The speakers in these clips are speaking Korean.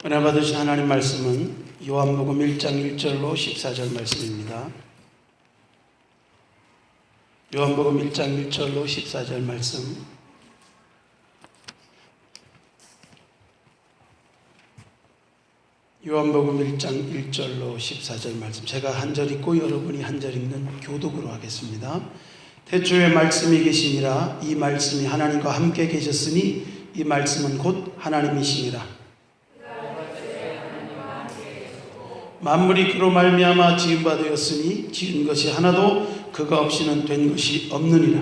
은혜 받으신 하나님 말씀은 요한복음 1장 1절로 14절 말씀입니다. 요한복음 1장 1절로 14절 말씀. 요한복음 1장 1절로 14절 말씀. 제가 한 절 읽고 여러분이 한 절 읽는 교독으로 하겠습니다. 태초에 말씀이 계시니라. 이 말씀이 하나님과 함께 계셨으니 이 말씀은 곧 하나님이시니라. 만물이 그로 말미암아 지은 바 되었으니 지은 것이 하나도 그가 없이는 된 것이 없느니라.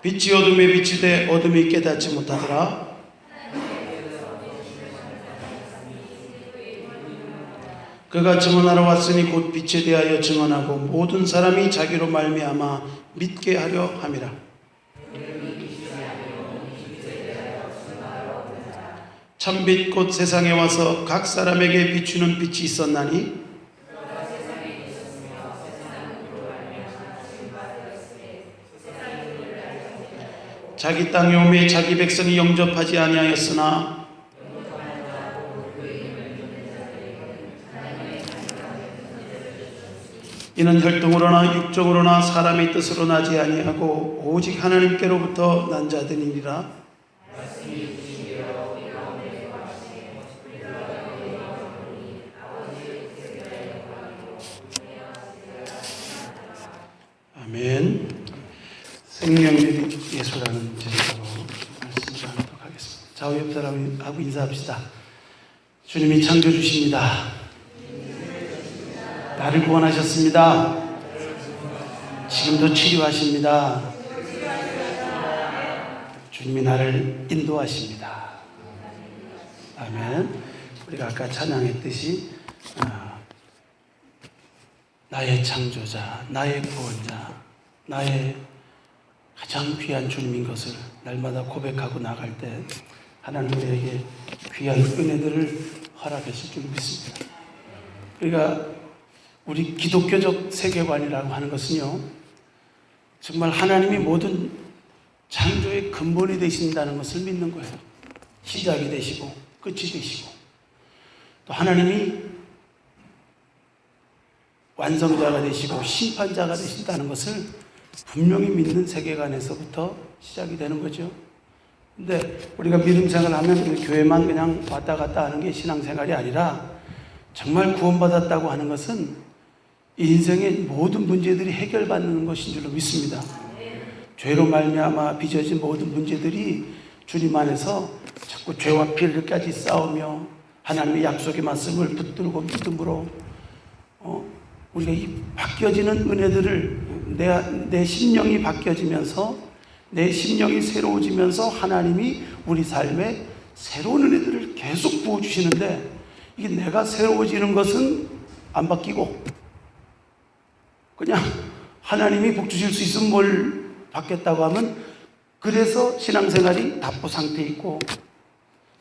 빛이 어둠에 비추되 어둠이 깨닫지 못하더라. 그가 증언하러 왔으니 곧 빛에 대하여 증언하고 모든 사람이 자기로 말미암아 믿게 하려 함이라. 참빛 곧 세상에 와서 각 사람에게 비추는 빛이 있었나니 자기 땅에 오매 자기 백성이 영접하지 아니하였으나 이는 혈통으로나 육적으로나 사람의 뜻으로 나지 아니하고 오직 하나님께로부터 난 자들이니라. 아멘. 생명의 예수라는 제목으로 말씀을 하도록 하겠습니다. 좌우 옆 사람하고 인사합시다. 주님이 창조주십니다. 나를 구원하셨습니다. 지금도 치료하십니다. 주님이 나를 인도하십니다. 아멘. 우리가 아까 찬양했듯이 나의 창조자, 나의 구원자, 나의 가장 귀한 주님인 것을 날마다 고백하고 나갈 때 하나님 우리에게 귀한 은혜들을 허락하실 줄 믿습니다. 우리가 우리 기독교적 세계관이라고 하는 것은요, 정말 하나님이 모든 창조의 근본이 되신다는 것을 믿는 거예요. 시작이 되시고 끝이 되시고 또 하나님이 완성자가 되시고 심판자가 되신다는 것을 분명히 믿는 세계관에서부터 시작이 되는 거죠. 근데 우리가 믿음 생활하면 교회만 그냥 왔다 갔다 하는 게 신앙생활이 아니라 정말 구원받았다고 하는 것은 인생의 모든 문제들이 해결받는 것인 줄로 믿습니다. 죄로 말미암아 빚어진 모든 문제들이 주님 안에서 자꾸 죄와 피해까지 싸우며 하나님의 약속의 말씀을 붙들고 믿음으로 우리가 이 바뀌어지는 은혜들을 내 심령이 바뀌어지면서 내 심령이 새로워지면서 하나님이 우리 삶에 새로운 은혜들을 계속 부어주시는데 이게 내가 새로워지는 것은 안 바뀌고 그냥 하나님이 복 주실 수 있으면 뭘 받겠다고 하면 그래서 신앙생활이 답보 상태에 있고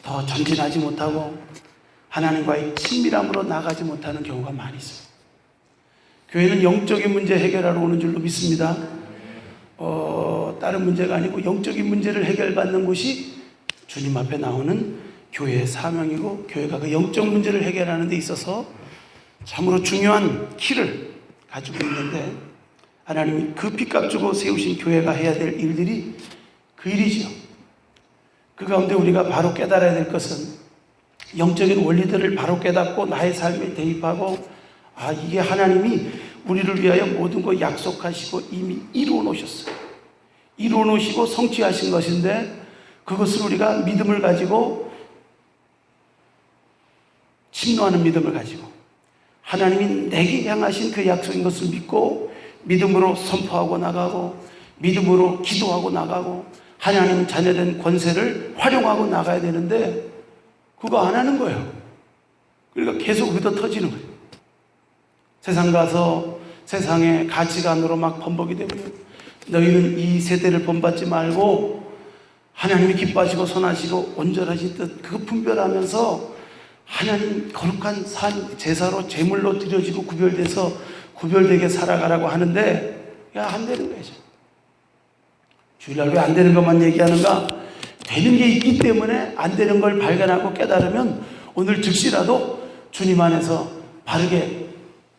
더 전진하지 못하고 하나님과의 친밀함으로 나가지 못하는 경우가 많이 있습니다. 교회는 영적인 문제 해결하러 오는 줄로 믿습니다. 다른 문제가 아니고 영적인 문제를 해결받는 곳이 주님 앞에 나오는 교회의 사명이고 교회가 그 영적 문제를 해결하는 데 있어서 참으로 중요한 키를 가지고 있는데 하나님이 그 핏값 주고 세우신 교회가 해야 될 일들이 그 일이죠. 그 가운데 우리가 바로 깨달아야 될 것은 영적인 원리들을 바로 깨닫고 나의 삶에 대입하고 이게 하나님이 우리를 위하여 모든 거 약속하시고 이미 이루어 놓으셨어요. 이루어 놓으시고 성취하신 것인데 그것을 우리가 믿음을 가지고 침노하는 믿음을 가지고 하나님이 내게 향하신 그 약속인 것을 믿고 믿음으로 선포하고 나가고 믿음으로 기도하고 나가고 하나님 자녀된 권세를 활용하고 나가야 되는데 그거 안 하는 거예요. 그러니까 계속 얻어 터지는 거예요. 세상 가서 세상의 가치관으로 막 번복이 되고요. 너희는 이 세대를 본받지 말고 하나님이 기뻐하시고 선하시고 온전하신 뜻 그거 분별하면서 하나님 거룩한 산 제사로 제물로 드려지고 구별되게 살아가라고 하는데 안 되는 거죠. 주일날 왜 안 되는 것만 얘기하는가? 되는 게 있기 때문에 안 되는 걸 발견하고 깨달으면 오늘 즉시라도 주님 안에서 바르게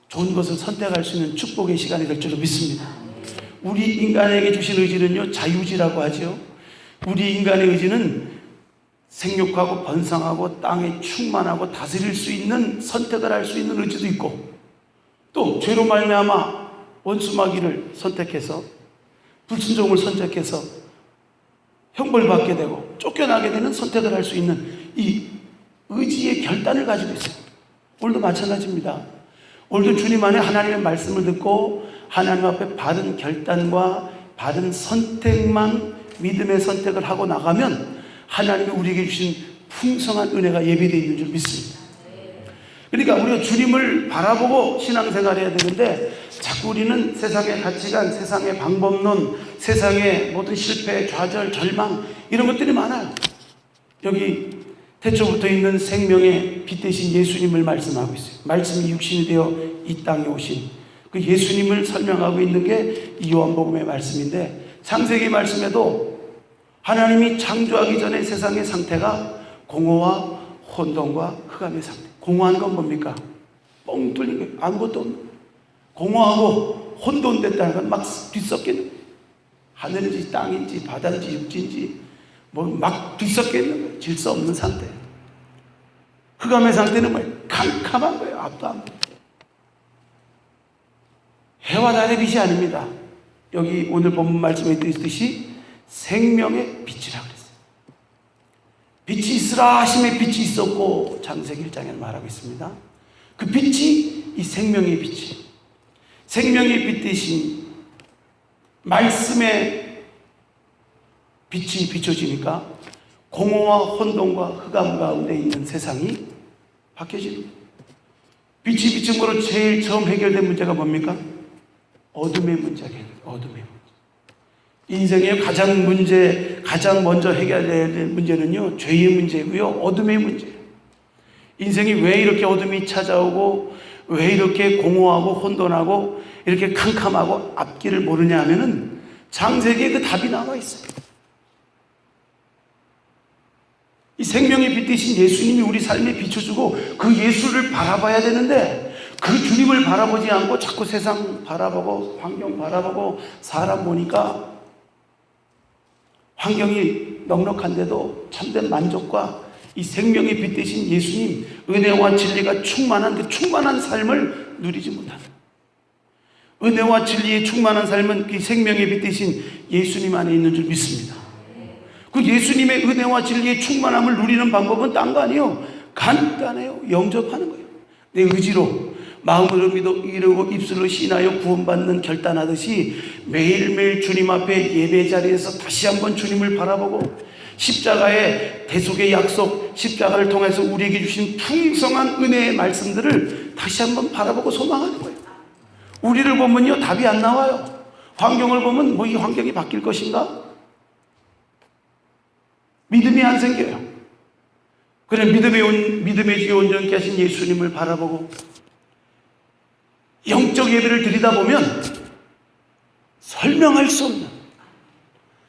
좋은 것을 선택할 수 있는 축복의 시간이 될 줄로 믿습니다. 우리 인간에게 주신 의지는요, 자유지라고 하죠. 우리 인간의 의지는 생육하고 번성하고 땅에 충만하고 다스릴 수 있는, 선택을 할 수 있는 의지도 있고, 또 죄로 말미암아 원수마귀를 선택해서, 불순종을 선택해서 형벌받게 되고 쫓겨나게 되는 선택을 할 수 있는 이 의지의 결단을 가지고 있어요. 오늘도 마찬가지입니다. 오늘도 주님 안에 하나님의 말씀을 듣고 하나님 앞에 바른 결단과 바른 선택만, 믿음의 선택을 하고 나가면 하나님이 우리에게 주신 풍성한 은혜가 예비되어 있는 줄 믿습니다. 그러니까 우리가 주님을 바라보고 신앙생활을 해야 되는데, 자꾸 우리는 세상의 가치관, 세상의 방법론, 세상의 모든 실패, 좌절, 절망, 이런 것들이 많아요. 여기 태초부터 있는 생명의 빛 대신 예수님을 말씀하고 있어요. 말씀이 육신이 되어 이 땅에 오신 그 예수님을 설명하고 있는 게 이 요한복음의 말씀인데, 창세기 말씀에도 하나님이 창조하기 전에 세상의 상태가 공허와 혼돈과 흑암의 상태. 공허한 건 뭡니까? 뻥 뚫린 거예요. 아무것도 없는 거예요. 공허하고 혼돈됐다는 건 막 뒤섞이는 거예요. 하늘인지 땅인지 바다인지 육지인지 뭐 막 뒤섞여 있는 거예요. 질서 없는 상태. 흑암의 상태는 뭐예요? 캄캄한 거예요. 앞도 안 보여요. 해와 달의 빛이 아닙니다. 여기 오늘 본문 말씀에 있듯이 생명의 빛이라 그랬어요. 빛이 있으라 하심에 빛이 있었고, 창세기 1장에는 말하고 있습니다. 그 빛이 이 생명의 빛이, 생명의 빛 대신 말씀의 빛이 비춰지니까 공허와 혼돈과 흑암 가운데 있는 세상이 바뀌어지는 거예요. 빛이 비춘 거로 제일 처음 해결된 문제가 뭡니까? 어둠의 문제가 어둠의 문제. 인생의 가장 먼저 해결해야 될 문제는요, 죄의 문제고요, 어둠의 문제예요. 인생이 왜 이렇게 어둠이 찾아오고 왜 이렇게 공허하고 혼돈하고 이렇게 캄캄하고 앞길을 모르냐 하면은 창세기에 그 답이 나와 있어요. 이 생명의 빛 대신 예수님이 우리 삶에 비춰주고 그 예수를 바라봐야 되는데, 그 주님을 바라보지 않고 자꾸 세상 바라보고 환경 바라보고 사람 보니까 환경이 넉넉한데도 참된 만족과 이 생명의 빛 대신 예수님, 은혜와 진리가 충만한 그 충만한 삶을 누리지 못한다. 은혜와 진리에 충만한 삶은 그 생명의 빛 대신 예수님 안에 있는 줄 믿습니다. 그 예수님의 은혜와 진리의 충만함을 누리는 방법은 딴 거 아니에요. 간단해요. 영접하는 거예요. 내 의지로, 마음으로 믿어 이르고 입술로 신하여 구원받는 결단하듯이 매일매일 주님 앞에 예배 자리에서 다시 한번 주님을 바라보고 십자가의 대속의 약속, 십자가를 통해서 우리에게 주신 풍성한 은혜의 말씀들을 다시 한번 바라보고 소망하는 거예요. 우리를 보면요, 답이 안 나와요. 환경을 보면 뭐 이 환경이 바뀔 것인가? 믿음이 안 생겨요. 그래, 믿음의 주에 온전케 하신 예수님을 바라보고 영적 예배를 드리다 보면 설명할 수 없는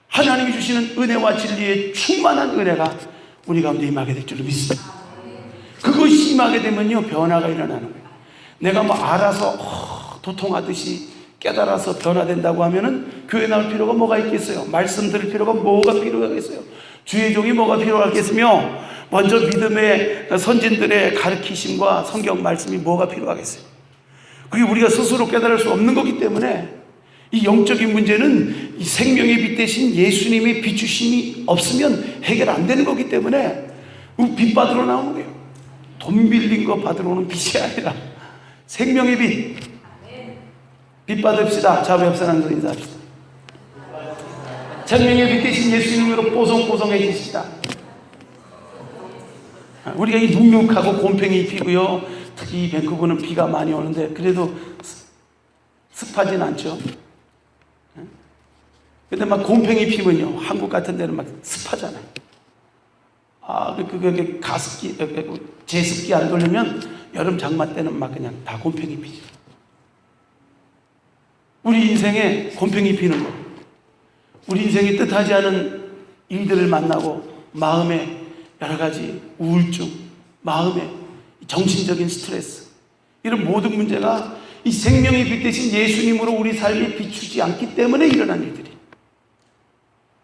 하나님이 주시는 은혜와 진리의 충만한 은혜가 우리 가운데 임하게 될 줄로 믿습니다. 그것이 임하게 되면요, 변화가 일어나는 거예요. 내가 뭐 알아서 도통하듯이 깨달아서 변화된다고 하면은 교회 나올 필요가 뭐가 있겠어요? 말씀 들을 필요가 뭐가 필요하겠어요? 주의 종이 뭐가 필요하겠으며, 먼저 믿음의 선진들의 가르치심과 성경 말씀이 뭐가 필요하겠어요? 그게 우리가 스스로 깨달을 수 없는 거기 때문에 이 영적인 문제는 이 생명의 빛 대신 예수님의 비추심이 없으면 해결 안 되는 거기 때문에 빛 받으러 나오는 거예요. 돈 빌린 거 받으러 오는 빛이 아니라 생명의 빛. 빛 받읍시다. 자, 옆 사람들 인사합시다. 생명의 빛 대신 예수님으로 뽀송뽀송해지시다. 우리가 이 눅눅하고 곰팡이 피고요, 특히 밴쿠버는 비가 많이 오는데 그래도 습하진 않죠. 근데 막 곰팡이 피면요, 한국 같은 데는 막 습하잖아요. 그게 가습기, 제습기 안 돌리면 여름 장마 때는 막 그냥 다 곰팡이 피죠. 우리 인생에 곰팡이 피는 거, 우리 인생이 뜻하지 않은 일들을 만나고 마음에 여러 가지 우울증, 마음에 정신적인 스트레스, 이런 모든 문제가 이 생명의 빛 대신 예수님으로 우리 삶에 비추지 않기 때문에 일어난 일들이.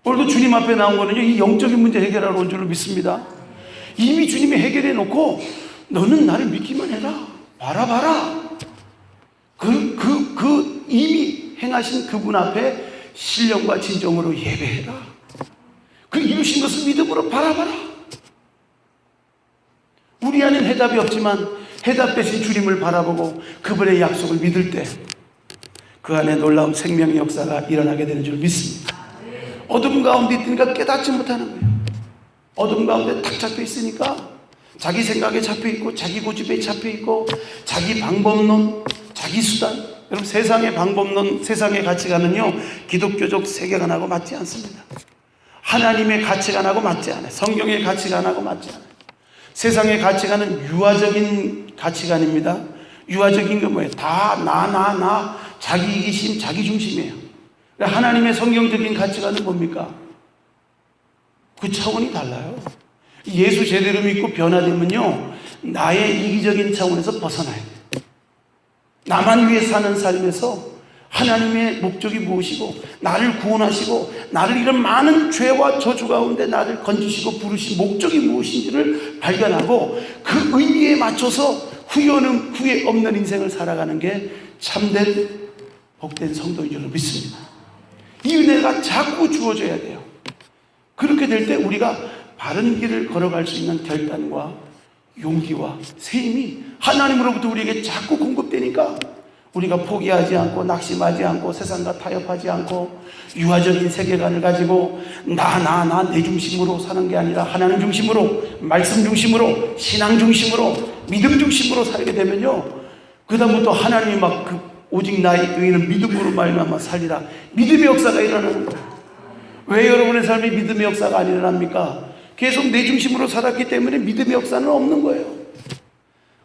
오늘도 주님 앞에 나온 거는요, 이 영적인 문제 해결하러 온 줄로 믿습니다. 이미 주님이 해결해 놓고 너는 나를 믿기만 해라. 바라봐라. 이미 행하신 그분 앞에 신령과 진정으로 예배해라. 그 이루신 것을 믿음으로 바라봐라. 우리 안엔 해답이 없지만 해답 대신 주님을 바라보고 그분의 약속을 믿을 때 그 안에 놀라운 생명의 역사가 일어나게 되는 줄 믿습니다. 어둠 가운데 있으니까 깨닫지 못하는 거예요. 어둠 가운데 탁 잡혀 있으니까 자기 생각에 잡혀 있고 자기 고집에 잡혀 있고 자기 방법론, 자기 수단. 여러분, 세상의 방법론, 세상의 가치관은요, 기독교적 세계관하고 맞지 않습니다. 하나님의 가치관하고 맞지 않아요. 성경의 가치관하고 맞지 않아요. 세상의 가치관은 유아적인 가치관입니다. 유아적인 게 뭐예요? 다 나, 자기 이기심, 자기 중심이에요. 하나님의 성경적인 가치관은 뭡니까? 그 차원이 달라요. 예수 제대로 믿고 변화되면요, 나의 이기적인 차원에서 벗어나야 돼요. 나만 위해 사는 삶에서 하나님의 목적이 무엇이고, 나를 구원하시고 나를 이런 많은 죄와 저주 가운데 나를 건지시고 부르신 목적이 무엇인지를 발견하고 그 의미에 맞춰서 후회 없는 인생을 살아가는 게 참된 복된 성도인 줄 믿습니다. 이 은혜가 자꾸 주어져야 돼요. 그렇게 될 때 우리가 바른 길을 걸어갈 수 있는 결단과 용기와 세임이 하나님으로부터 우리에게 자꾸 공급되니까 우리가 포기하지 않고 낙심하지 않고 세상과 타협하지 않고 유아적인 세계관을 가지고 내 중심으로 사는 게 아니라 하나님 중심으로, 말씀 중심으로, 신앙 중심으로, 믿음 중심으로 살게 되면요, 그다음부터 하나님이 오직 나의 의인은 믿음으로 말미암아 살리라. 믿음의 역사가 일어나는 거예요. 왜 여러분의 삶에 믿음의 역사가 안 일어납니까? 계속 내 중심으로 살았기 때문에 믿음의 역사는 없는 거예요.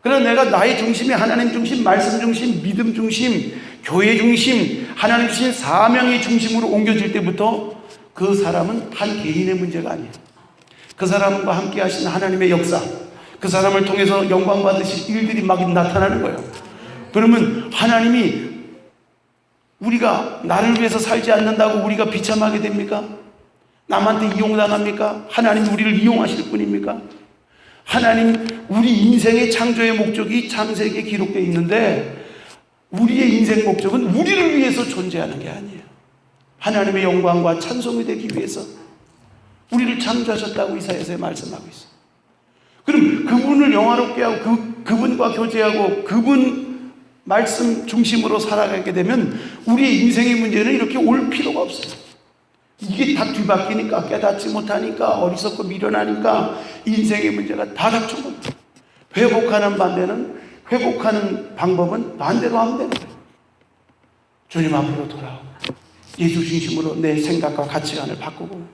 그래서 내가 나의 중심이 하나님 중심, 말씀 중심, 믿음 중심, 교회 중심, 하나님 주신 사명의 중심으로 옮겨질 때부터 그 사람은 한 개인의 문제가 아니에요. 그 사람과 함께 하신 하나님의 역사, 그 사람을 통해서 영광 받으실 일들이 막 나타나는 거예요. 그러면 하나님이 우리가 나를 위해서 살지 않는다고 우리가 비참하게 됩니까? 남한테 이용당합니까? 하나님 우리를 이용하실 뿐입니까? 하나님, 우리 인생의 창조의 목적이 창세기에 기록되어 있는데 우리의 인생 목적은 우리를 위해서 존재하는 게 아니에요. 하나님의 영광과 찬송이 되기 위해서 우리를 창조하셨다고 이사야서에 말씀하고 있어요. 그럼 그분을 영화롭게 하고 그분과 교제하고 그분 말씀 중심으로 살아가게 되면 우리의 인생의 문제는 이렇게 올 필요가 없어요. 이게 다 뒤바뀌니까, 깨닫지 못하니까, 어리석고 미련하니까 인생의 문제가 다 닥쳐온 겁니다. 회복하는 방법은 반대로 하면 되는 거예요. 주님 앞으로 돌아오고 예수 중심으로 내 생각과 가치관을 바꾸고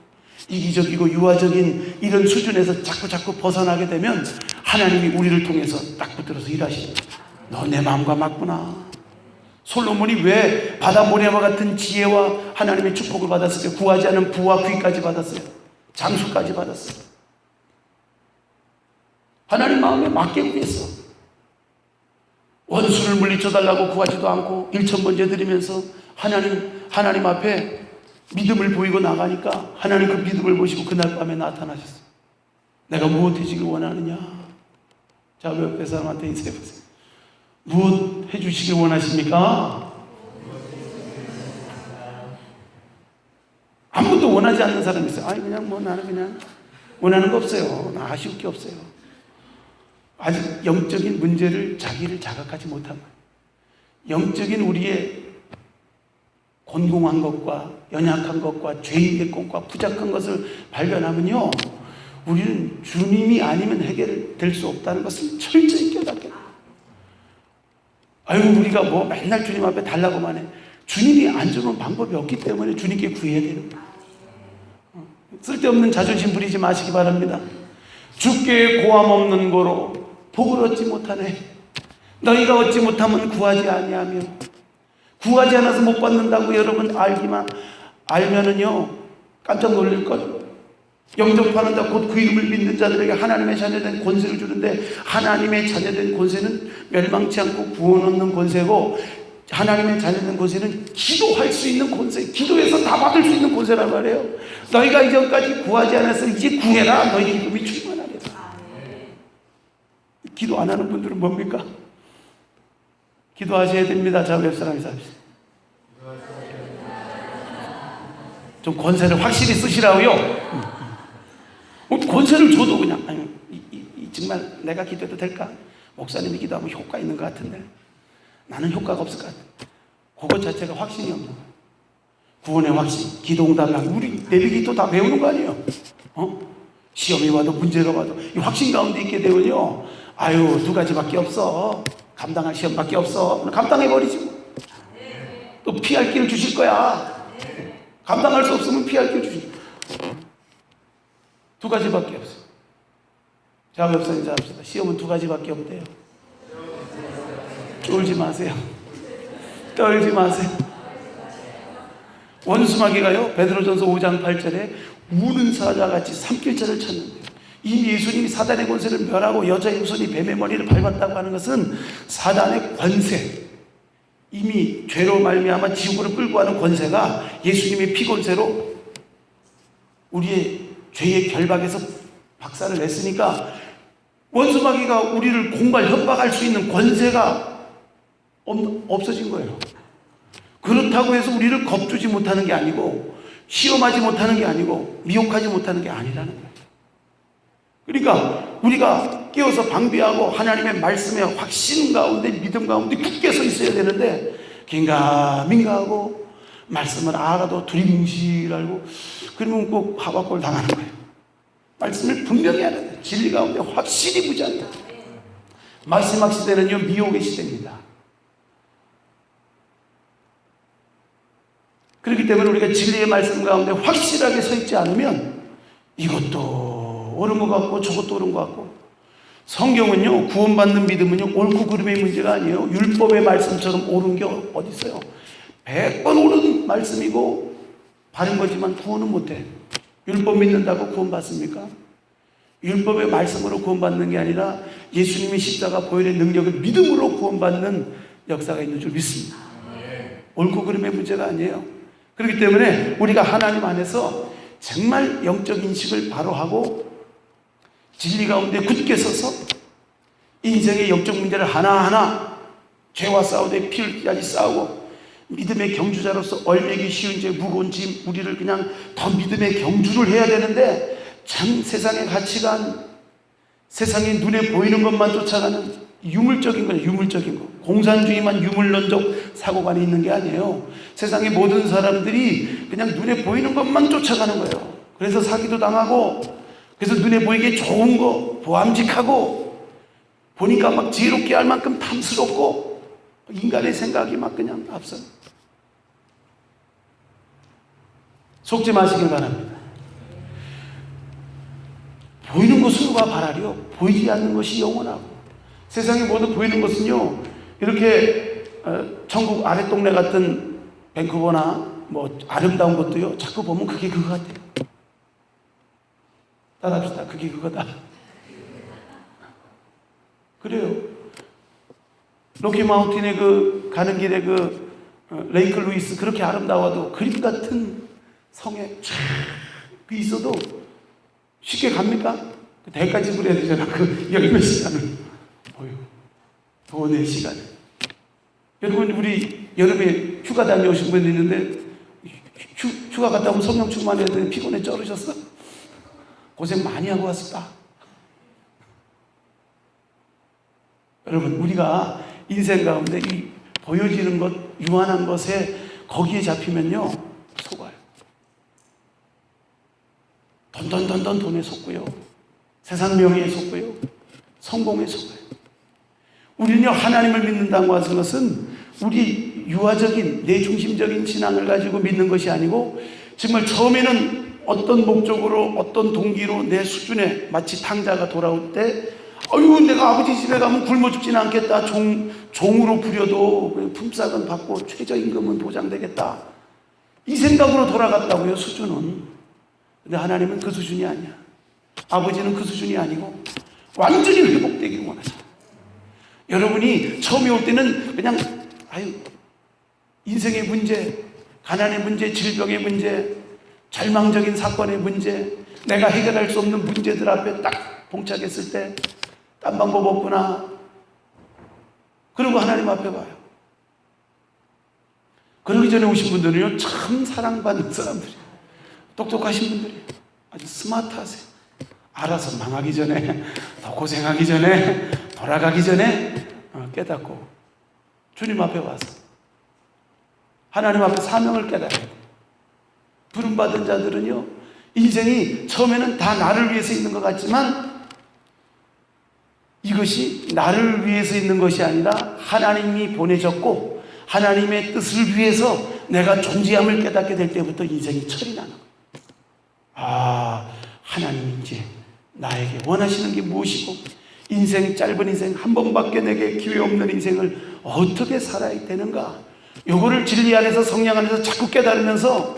이기적이고 유아적인 이런 수준에서 자꾸 벗어나게 되면 하나님이 우리를 통해서 딱 붙들어서 일하십니다. 너 내 마음과 맞구나. 솔로몬이 왜 바다 모래와 같은 지혜와 하나님의 축복을 받았을까요? 구하지 않은 부와 귀까지 받았어요. 장수까지 받았어요. 하나님 마음에 맞게 구했어. 원수를 물리쳐달라고 구하지도 않고 일천번제 드리면서 하나님 앞에 믿음을 보이고 나가니까 하나님 그 믿음을 보시고 그날 밤에 나타나셨어요. 내가 무엇 해주길 원하느냐? 자, 옆에 사람한테 인사해보세요. 무엇 해주시길 원하십니까? 아무것도 원하지 않는 사람이 있어요. 아니, 나는 그냥 원하는 거 없어요. 나 아쉬울 게 없어요. 아직 영적인 문제를 자기를 자각하지 못한 거예요. 영적인 우리의 곤궁한 것과 연약한 것과 죄인의 것과 부족한 것을 발견하면요, 우리는 주님이 아니면 해결될 수 없다는 것을 철저히 깨닫게 돼요. 아유, 우리가 맨날 주님 앞에 달라고만 해. 주님이 안 주는 방법이 없기 때문에 주님께 구해야 되는 거예요. 쓸데없는 자존심 부리지 마시기 바랍니다. 주께 고함 없는 고로 복을 얻지 못하네. 너희가 얻지 못하면 구하지 아니하며, 구하지 않아서 못 받는다고 여러분 알면은요 깜짝 놀랄 것. 영접하는 자 곧 그 이름을 믿는 자들에게 하나님의 자녀된 권세를 주는데, 하나님의 자녀된 권세는 멸망치 않고 구원 얻는 권세고, 하나님의 자녀된 권세는 기도할 수 있는 권세, 기도해서 다 받을 수 있는 권세란 말이에요. 너희가 이전까지 구하지 않았어, 이제 구해라. 너희 기쁨이 충만하리라. 기도 안 하는 분들은 뭡니까? 기도하셔야 됩니다. 자, 몇 사람이 삽시다. 좀 권세를 확실히 쓰시라고요. 권세를 줘도 그냥 아니, 정말 내가 기도해도 될까? 목사님이 기도하면 효과 있는 것 같은데 나는 효과가 없을 것 같아. 그것 자체가 확신이 없는 거야. 구원의 확신, 기도응답이, 우리 내비기도 다 배우는 거 아니에요? 시험이 와도 문제가 와도 이 확신 가운데 있게 되면요, 아유, 두 가지밖에 없어. 감당할 시험밖에 없어. 감당해버리지 뭐. 또 피할 길을 주실 거야. 감당할 수 없으면 피할 길을 주실 거야. 두 가지밖에 없어. 자, 옆선 인사합시다. 시험은 두 가지밖에 없대요. 쫄지 마세요. 떨지 마세요. 원수마귀가요, 베드로전서 5장 8절에 우는 사자같이 삼킬자를 찾는데요. 이미 예수님이 사단의 권세를 멸하고 여자의 후손이 뱀의 머리를 밟았다고 하는 것은 사단의 권세, 이미 죄로 말미암아 지옥으로 끌고 가는 권세가 예수님의 피 권세로 우리의 죄의 결박에서 박살을 냈으니까 원수마귀가 우리를 공갈 협박할 수 있는 권세가 없어진 거예요. 그렇다고 해서 우리를 겁주지 못하는 게 아니고, 시험하지 못하는 게 아니고, 미혹하지 못하는 게 아니라는 거예요. 그러니까 우리가 깨어서 방비하고 하나님의 말씀에 확신 가운데, 믿음 가운데 굳게 서 있어야 되는데, 긴가민가하고 말씀을 알아도 두리뭉실하고 그러면 꼭 하박골 당하는 거예요. 말씀을 분명히 알아야 돼요. 진리 가운데 확실히 무장해야 돼요. 마지막 시대는요, 미혹의 시대입니다. 그렇기 때문에 우리가 진리의 말씀 가운데 확실하게 서 있지 않으면 이것도 옳은 것 같고 저것도 옳은 것 같고, 성경은요, 구원받는 믿음은요, 옳고 그름의 문제가 아니에요. 율법의 말씀처럼 옳은 게 어디 있어요? 100번 옳은 말씀이고 바른 거지만 구원은 못해. 율법 믿는다고 구원받습니까? 율법의 말씀으로 구원받는 게 아니라 예수님의 십자가 보혈의 능력을 믿음으로 구원받는 역사가 있는 줄 믿습니다. 옳고 그름의 문제가 아니에요. 그렇기 때문에 우리가 하나님 안에서 정말 영적 인식을 바로 하고 진리 가운데 굳게 서서 인생의 영적 문제를 하나하나 죄와 싸우되 피를 까지 싸우고 믿음의 경주자로서 얼매기 쉬운 죄, 무거운 짐, 우리를 그냥 더 믿음의 경주를 해야 되는데, 참 세상의 가치관, 세상의 눈에 보이는 것만 쫓아가는 유물적인 거예요. 유물적인 거. 공산주의만 유물론적 사고관이 있는 게 아니에요. 세상의 모든 사람들이 그냥 눈에 보이는 것만 쫓아가는 거예요. 그래서 사기도 당하고, 그래서 눈에 보이기에 좋은 거, 보암직하고, 보니까 막 지혜롭게 할 만큼 탐스럽고, 인간의 생각이 막 그냥 앞서. 속지 마시길 바랍니다. 보이는 것은 누가 바라리요? 보이지 않는 것이 영원하고, 세상의 모든 보이는 것은요, 이렇게 천국 아랫동네 같은 밴쿠버나 뭐 아름다운 것도요, 자꾸 보면 그게 그거 같아요. 따라합시다. 그게 그거다. 그래요. 로키 마운틴에 가는 길에 레이크 루이스 그렇게 아름다워도 그림 같은 성에 쫙 있어도 쉽게 갑니까? 대까지 부려야 되잖아. 열몇 시간을. 어휴, 돈의 시간을. 여러분, 우리 여름에 휴가 다녀오신 분이 있는데, 휴가 갔다 오면 성령 충만해야 되는데 피곤해 쩔으셨어? 고생 많이 하고 왔을까? 여러분, 우리가 인생 가운데 이 보여지는 것, 유한한 것에 거기에 잡히면요, 속아요. 돈에 속고요, 세상 명예에 속고요, 성공에 속아요. 우리는요, 하나님을 믿는다고 하는 것은 우리 유아적인 내중심적인 신앙을 가지고 믿는 것이 아니고, 정말 처음에는 어떤 목적으로, 어떤 동기로 내 수준에 마치 탕자가 돌아올 때, 아유, 내가 아버지 집에 가면 굶어 죽지는 않겠다. 종으로 부려도 품삯은 받고 최저임금은 보장되겠다. 이 생각으로 돌아갔다고요, 수준은. 근데 하나님은 그 수준이 아니야. 아버지는 그 수준이 아니고 완전히 회복되기를 원하잖아. 여러분이 처음에 올 때는 그냥 인생의 문제, 가난의 문제, 질병의 문제, 절망적인 사건의 문제, 내가 해결할 수 없는 문제들 앞에 딱 봉착했을 때 딴 방법 없구나. 그리고 하나님 앞에 와요. 그러기 전에 오신 분들은요, 참 사랑받는 사람들이에요. 똑똑하신 분들이에요. 아주 스마트하세요. 알아서 망하기 전에, 더 고생하기 전에, 돌아가기 전에 깨닫고 주님 앞에 와서 하나님 앞에 사명을 깨달아요. 부름받은 자들은요, 인생이 처음에는 다 나를 위해서 있는 것 같지만 이것이 나를 위해서 있는 것이 아니라 하나님이 보내셨고 하나님의 뜻을 위해서 내가 존재함을 깨닫게 될 때부터 인생이 철이 나는 거예요. 하나님이 이제 나에게 원하시는 게 무엇이고 인생, 짧은 인생, 한 번밖에 내게 기회 없는 인생을 어떻게 살아야 되는가, 요거를 진리 안에서, 성령 안에서 자꾸 깨달으면서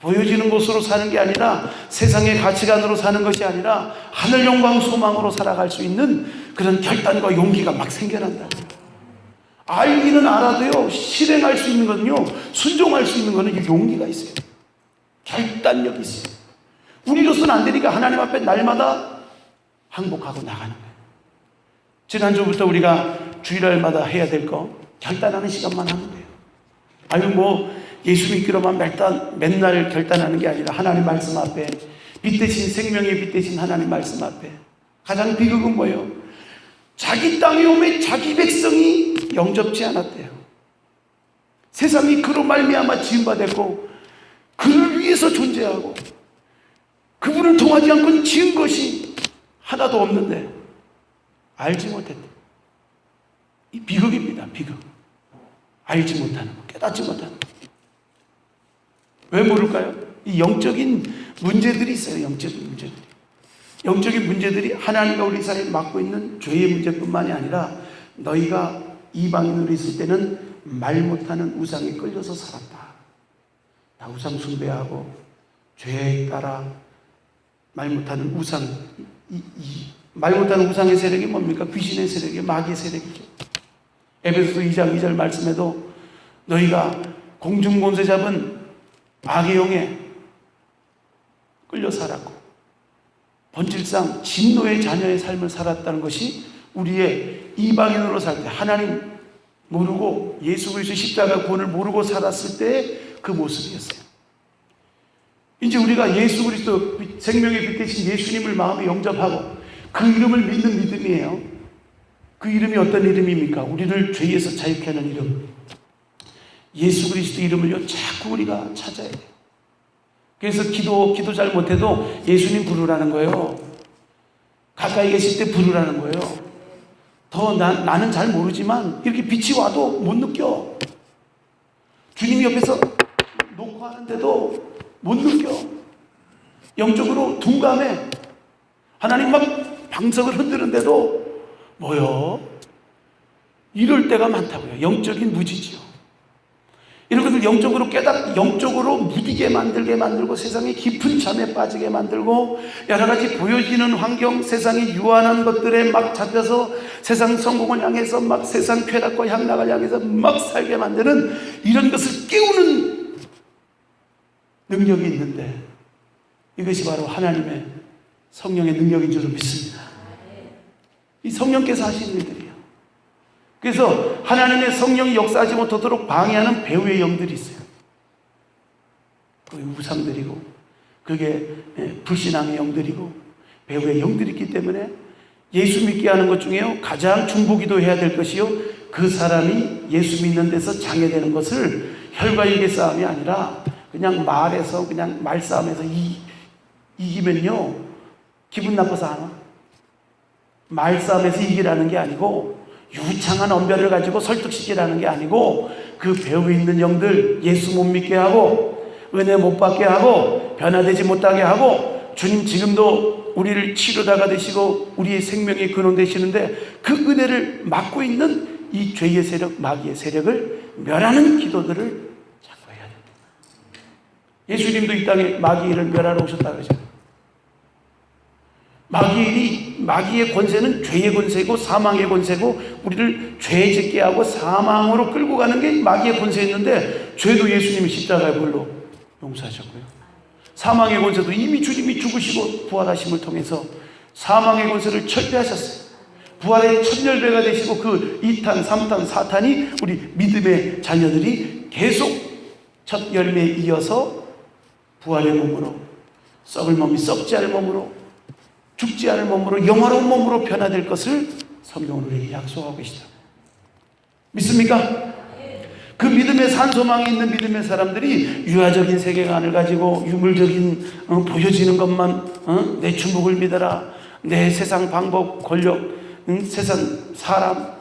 보여지는 곳으로 사는 게 아니라, 세상의 가치관으로 사는 것이 아니라 하늘 영광 소망으로 살아갈 수 있는 그런 결단과 용기가 막 생겨난다. 알기는 알아도요, 실행할 수 있는 거는요, 순종할 수 있는 거는 용기가 있어요. 결단력이 있어요. 우리로서는 안 되니까 하나님 앞에 날마다 항복하고 나가는 거예요. 지난주부터 우리가 주일날마다 해야 될 거 결단하는 시간만 하면 돼요. 예수 믿기로만 맨날 결단하는 게 아니라 하나님 말씀 앞에, 빛 대신, 생명의 빛 대신 하나님 말씀 앞에. 가장 비극은 뭐예요? 자기 땅에 오매 자기 백성이 영접지 않았대요. 세상이 그로 말미암아 지음받았고 그를 위해서 존재하고 그분을 통하지 않고는 지은 것이 하나도 없는데 알지 못했대. 이 비극입니다. 비극. 알지 못하는 거, 깨닫지 못하는 거. 왜 모를까요? 이 영적인 문제들이 있어요. 영적인 문제들이 하나님과 우리 사이에 맡고 있는 죄의 문제뿐만이 아니라, 너희가 이방인으로 있을 때는 말 못하는 우상에 끌려서 살았다. 다 우상 숭배하고 죄에 따라 말 못하는 우상, 말 못하는 우상의 세력이 뭡니까? 귀신의 세력이, 마귀의 세력이죠. 에베소서 2장 2절 말씀에도 너희가 공중권세 잡은 마귀의 영에 끌려 살았고 본질상 진노의 자녀의 삶을 살았다는 것이 우리의 이방인으로 살 때, 하나님 모르고 예수 그리스도 십자가 구원을 모르고 살았을 때의 그 모습이었어요. 이제 우리가 예수 그리스도 생명의 빛 대신 예수님을 마음에 영접하고 그 이름을 믿는 믿음이에요. 그 이름이 어떤 이름입니까? 우리를 죄에서 자유케 하는 이름, 예수 그리스도 이름을요 자꾸 우리가 찾아야 돼요. 그래서 기도 잘 못해도 예수님 부르라는 거예요. 가까이 계실 때 부르라는 거예요. 나는 잘 모르지만 이렇게 빛이 와도 못 느껴. 주님이 옆에서 놓고 하는데도 못 느껴. 영적으로 둔감해. 하나님 막 방석을 흔드는데도 뭐요? 이럴 때가 많다고요. 영적인 무지지요. 이런 것을 영적으로 무디게 만들고 세상에 깊은 잠에 빠지게 만들고 여러 가지 보여지는 환경, 세상의 유한한 것들에 막 잡혀서 세상 성공을 향해서 막 세상 쾌락과 향락을 향해서 막 살게 만드는 이런 것을 깨우는 능력이 있는데, 이것이 바로 하나님의 성령의 능력인 줄로 믿습니다. 이 성령께서 하시는 일들이에요. 그래서 하나님의 성령이 역사하지 못하도록 방해하는 배후의 영들이 있어요. 그게 우상들이고 그게 불신앙의 영들이고 배후의 영들이 있기 때문에 예수 믿게 하는 것 중에요 가장 중보기도 해야 될 것이요, 그 사람이 예수 믿는 데서 장애되는 것을 혈과 육의 싸움이 아니라 그냥 말에서, 그냥 말싸움에서 이기면요 기분 나빠서 안 와. 말싸움에서 이기라는 게 아니고, 유창한 언변을 가지고 설득시키라는 게 아니고, 그 배후에 있는 영들, 예수 못 믿게 하고 은혜 못 받게 하고 변화되지 못하게 하고, 주님 지금도 우리를 치료자가 되시고 우리의 생명의 근원 되시는데 그 은혜를 막고 있는 이 죄의 세력, 마귀의 세력을 멸하는 기도들을 자꾸 해야 됩니다. 예수님도 이 땅에 마귀를 멸하러 오셨다 그러잖아요. 마귀의 권세는 죄의 권세고 사망의 권세고, 우리를 죄 짓게 하고 사망으로 끌고 가는 게 마귀의 권세였는데, 죄도 예수님이 십자가의 불로 용서하셨고요. 사망의 권세도 이미 주님이 죽으시고 부활하심을 통해서 사망의 권세를 철폐하셨어요. 부활의 천열배가 되시고 그 2탄, 3탄, 4탄이 우리 믿음의 자녀들이 계속 첫 열매에 이어서 부활의 몸으로, 썩을 몸이 썩지 않을 몸으로, 죽지 않을 몸으로, 영화로운 몸으로 변화될 것을 성경은 우리에게 약속하고 계시다. 믿습니까? 그 믿음의 산소망이 있는 믿음의 사람들이 유아적인 세계관을 가지고 유물적인 보여지는 것만, 내 주목을 믿어라, 내 세상 방법, 권력, 세상 사람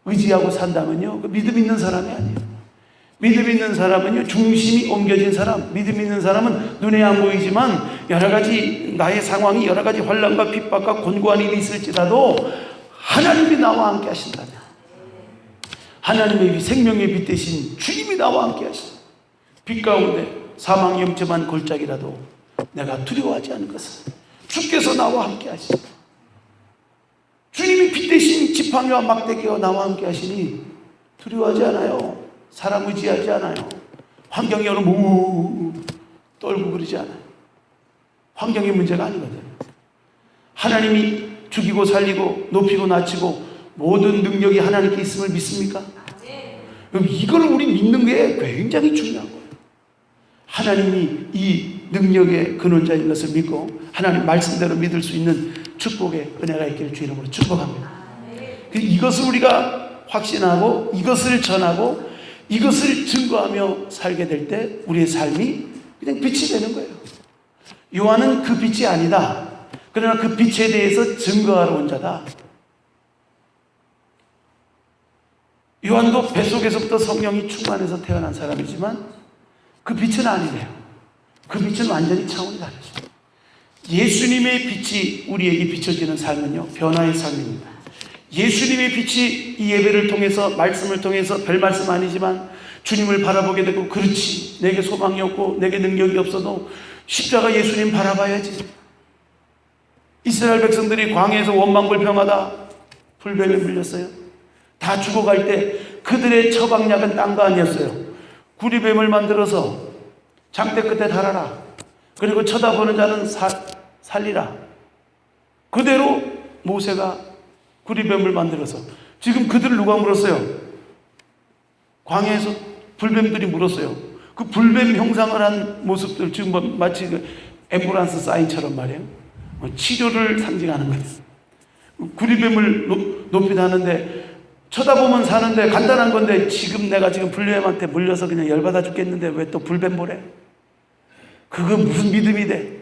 의지하고 산다면요, 그 믿음 있는 사람이 아니에요. 믿음 있는 사람은요, 중심이 옮겨진 사람. 믿음 있는 사람은 눈에 안 보이지만 여러 가지 나의 상황이 여러 가지 환난과 핍박과 곤고한 일이 있을지라도 하나님이 나와 함께 하신다면, 하나님의 생명의 빛 대신 주님이 나와 함께 하신다. 빛 가운데 사망 염증한 골짜기라도 내가 두려워하지 않을 것은 주께서 나와 함께 하시다. 주님이 빛 대신 지팡이와 막대기와 나와 함께 하시니 두려워하지 않아요. 사람 의지하지 않아요. 환경이 오늘 떨고 그러지 않아요. 환경이 문제가 아니거든요. 하나님이 죽이고 살리고 높이고 낮추고 모든 능력이 하나님께 있음을 믿습니까? 그럼 이걸 우리 믿는 게 굉장히 중요한 거예요. 하나님이 이 능력의 근원자인 것을 믿고 하나님 말씀대로 믿을 수 있는 축복의 은혜가 있기를 주 이름으로 축복합니다. 이것을 우리가 확신하고 이것을 전하고 이것을 증거하며 살게 될 때 우리의 삶이 그냥 빛이 되는 거예요. 요한은 그 빛이 아니다. 그러나 그 빛에 대해서 증거하러 온 자다. 요한도 뱃속에서부터 성령이 충만해서 태어난 사람이지만 그 빛은 아니래요. 그 빛은 완전히 차원이 다르죠. 예수님의 빛이 우리에게 비춰지는 삶은요, 변화의 삶입니다. 예수님의 빛이 이 예배를 통해서, 말씀을 통해서, 별 말씀 아니지만 주님을 바라보게 되고, 그렇지, 내게 소망이 없고 내게 능력이 없어도 십자가 예수님 바라봐야지. 이스라엘 백성들이 광야에서 원망불평하다 불뱀에 물렸어요. 다 죽어갈 때 그들의 처방약은 딴 거 아니었어요. 구리뱀을 만들어서 장대 끝에 달아라. 그리고 쳐다보는 자는 살리라. 그대로 모세가 구리뱀을 만들어서, 지금 그들을 누가 물었어요? 광야에서 불뱀들이 물었어요. 그 불뱀 형상을 한 모습들, 지금 마치 그 앰뷸런스 사인처럼 말이에요. 치료를 상징하는 거예요. 구리뱀을 높이 다는데 쳐다보면 사는데 간단한 건데, 지금 내가 지금 불뱀한테 물려서 그냥 열받아 죽겠는데 왜 또 불뱀 보래? 그거 무슨 믿음이 돼?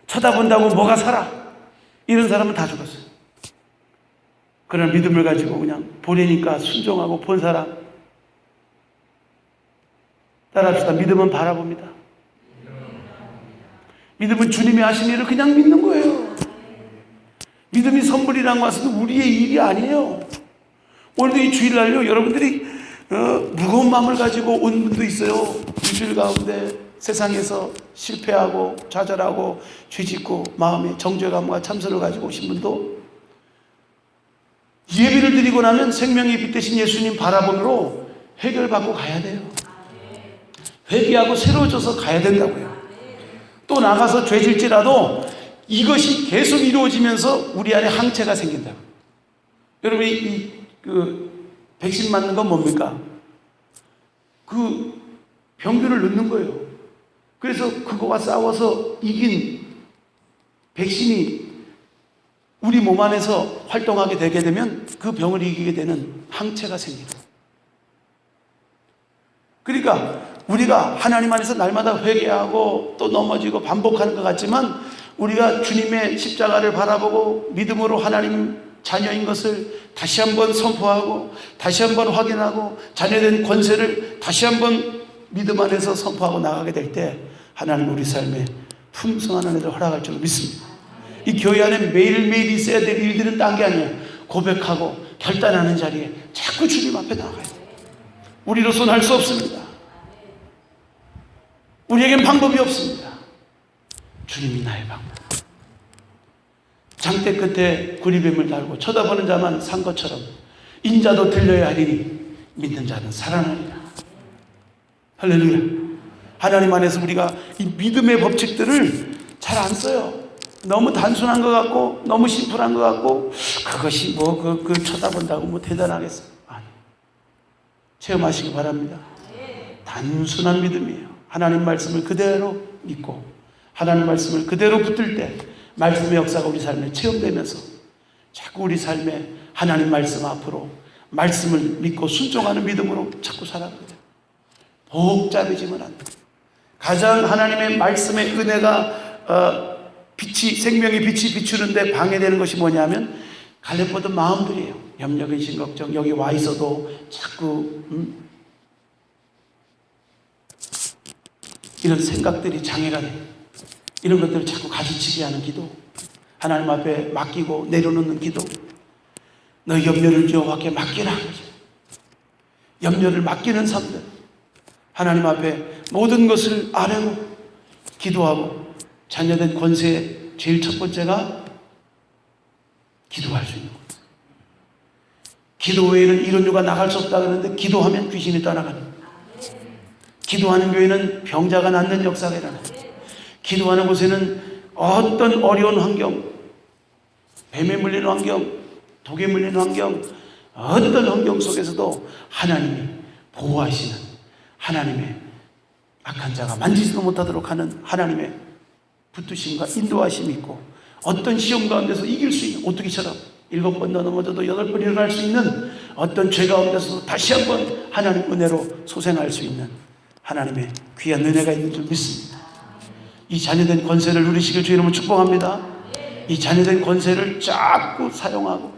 쳐다본다고 뭐가 살아? 이런 사람은 다 죽었어요. 그런 믿음을 가지고 그냥 보내니까 순종하고 본 사람, 따라합시다. 믿음은 바라봅니다. 믿음은 주님이 하신 일을 그냥 믿는 거예요. 믿음이 선물이란 것은 우리의 일이 아니에요. 오늘도 이 주일날요, 여러분들이 무거운 마음을 가지고 온 분도 있어요. 일주일 가운데 세상에서 실패하고 좌절하고 죄짓고 마음에 정죄감과 참선을 가지고 오신 분도 예배를 드리고 나면 생명의 빛 대신 예수님 바라봄으로 해결받고 가야 돼요. 회개하고 새로워져서 가야 된다고요. 또 나가서 죄질지라도 이것이 계속 이루어지면서 우리 안에 항체가 생긴다고. 여러분이 백신 맞는 건 뭡니까? 그 병균을 넣는 거예요. 그래서 그거와 싸워서 이긴 백신이 우리 몸 안에서 활동하게 되게 되면 그 병을 이기게 되는 항체가 생깁니다. 그러니까 우리가 하나님 안에서 날마다 회개하고 또 넘어지고 반복하는 것 같지만, 우리가 주님의 십자가를 바라보고 믿음으로 하나님 자녀인 것을 다시 한번 선포하고 다시 한번 확인하고 자녀된 권세를 다시 한번 믿음 안에서 선포하고 나가게 될 때 하나님 우리 삶에 풍성한 은혜를 허락할 줄 믿습니다. 이 교회 안에 매일매일 있어야 될 일들은 딴 게 아니에요. 고백하고 결단하는 자리에 자꾸 주님 앞에 나가야 돼요. 우리로서는 할 수 없습니다. 우리에겐 방법이 없습니다. 주님이 나의 방법. 장대 끝에 구리뱀을 달고 쳐다보는 자만 산 것처럼 인자도 들려야 하리니 믿는 자는 살아나리라. 할렐루야. 하나님 안에서 우리가 이 믿음의 법칙들을 잘 안 써요. 너무 단순한 것 같고 너무 심플한 것 같고 그것이 그 쳐다본다고 뭐 대단하겠어요. 아니, 체험하시기 바랍니다. 단순한 믿음이에요. 하나님 말씀을 그대로 믿고 하나님 말씀을 그대로 붙들 때 말씀의 역사가 우리 삶에 체험되면서 자꾸 우리 삶에 하나님 말씀 앞으로 말씀을 믿고 순종하는 믿음으로 자꾸 살아가게 돼요. 복잡해지면 안 돼요. 가장 하나님의 말씀의 은혜가 빛이, 생명의 빛이 비추는데 방해되는 것이 뭐냐면 갈렙보던 마음들이에요. 염려, 근심, 걱정. 여기 와 있어도 자꾸 이런 생각들이 장애가 돼요. 이런 것들을 자꾸 가지치게 하는 기도, 하나님 앞에 맡기고 내려놓는 기도, 너희 염려를 여호와께 맡기라. 염려를 맡기는 삶들, 하나님 앞에 모든 것을 아뢰고 기도하고 자녀된 권세의 제일 첫 번째가 기도할 수 있는 것. 기도 외에는 이런 유가 나갈 수 없다 그러는데 기도하면 귀신이 떠나가는, 기도하는 교회는 병자가 낫는 역사가 일어나요. 기도하는 곳에는 어떤 어려운 환경, 뱀에 물리는 환경, 독에 물리는 환경, 어떤 환경 속에서도 하나님이 보호하시는, 하나님의 악한 자가 만지지도 못하도록 하는 하나님의 붙드심과 인도하심이 있고, 어떤 시험 가운데서 이길 수 있는, 오뚜기처럼 7번 넘어져도 8번 일어날 수 있는, 어떤 죄 가운데서도 다시 한번 하나님 은혜로 소생할 수 있는 하나님의 귀한 은혜가 있는 줄 믿습니다. 이 자녀된 권세를 누리시길 주의 이름으로 축복합니다. 이 자녀된 권세를 자꾸 사용하고,